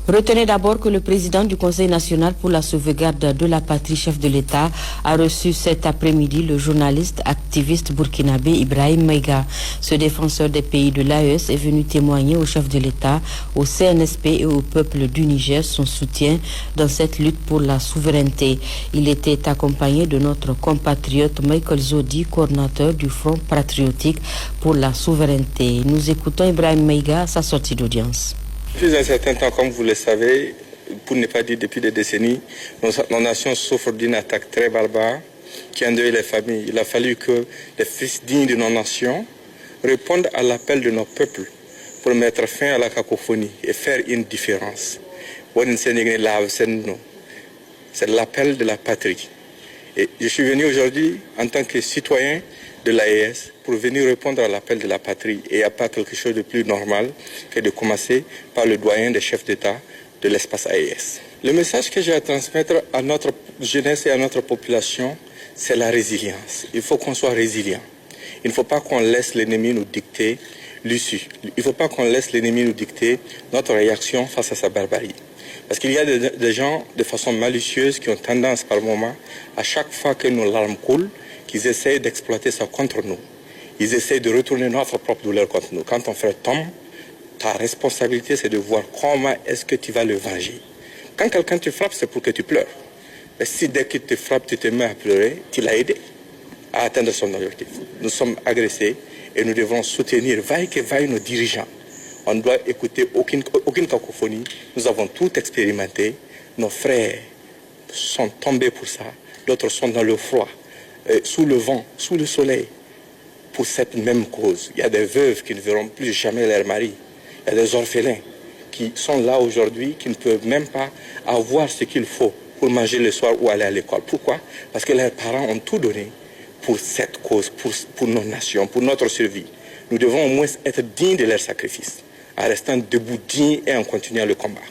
Retenez d'abord que le président du Conseil national pour la sauvegarde de la patrie, chef de l'État, a reçu cet après-midi le journaliste activiste burkinabé Ibrahim Maïga. Ce défenseur des pays de l'AES est venu témoigner au chef de l'État, au CNSP et au peuple du Niger son soutien dans cette lutte pour la souveraineté. Il était accompagné de notre compatriote Michael Zodi, coordinateur du Front patriotique pour la souveraineté. Nous écoutons Ibrahim Maïga à sa sortie d'audience. Depuis un certain temps, comme vous le savez, pour ne pas dire depuis des décennies, nos nations souffrent d'une attaque très barbare qui endeuille les familles. Il a fallu que les fils dignes de nos nations répondent à l'appel de nos peuples pour mettre fin à la cacophonie et faire une différence. C'est l'appel de la patrie. Et je suis venu aujourd'hui en tant que citoyen de l'AES pour venir répondre à l'appel de la patrie. Et il n'y a pas quelque chose de plus normal que de commencer par le doyen des chefs d'État de l'espace AES. Le message que j'ai à transmettre à notre jeunesse et à notre population, c'est la résilience. Il faut qu'on soit résilient. Il ne faut pas qu'on laisse l'ennemi nous dicter l'issue. Il ne faut pas qu'on laisse l'ennemi nous dicter notre réaction face à sa barbarie. Parce qu'il y a des gens de façon malicieuse qui ont tendance par moment, à chaque fois que nos larmes coulent, qu'ils essayent d'exploiter ça contre nous. Ils essayent de retourner notre propre douleur contre nous. Quand ton frère tombe, ta responsabilité c'est de voir comment est-ce que tu vas le venger. Quand quelqu'un te frappe, c'est pour que tu pleures. Mais si dès qu'il te frappe, tu te mets à pleurer, tu l'as aidé à atteindre son objectif. Nous sommes agressés et nous devons soutenir, vaille que vaille, nos dirigeants. On ne doit écouter aucune cacophonie. Nous avons tout expérimenté. Nos frères sont tombés pour ça. D'autres sont dans le froid, sous le vent, sous le soleil, pour cette même cause. Il y a des veuves qui ne verront plus jamais leur mari. Il y a des orphelins qui sont là aujourd'hui, qui ne peuvent même pas avoir ce qu'il faut pour manger le soir ou aller à l'école. Pourquoi? Parce que leurs parents ont tout donné pour cette cause, pour nos nations, pour notre survie. Nous devons au moins être dignes de leur sacrifice, en restant debout, dignes et en continuant le combat.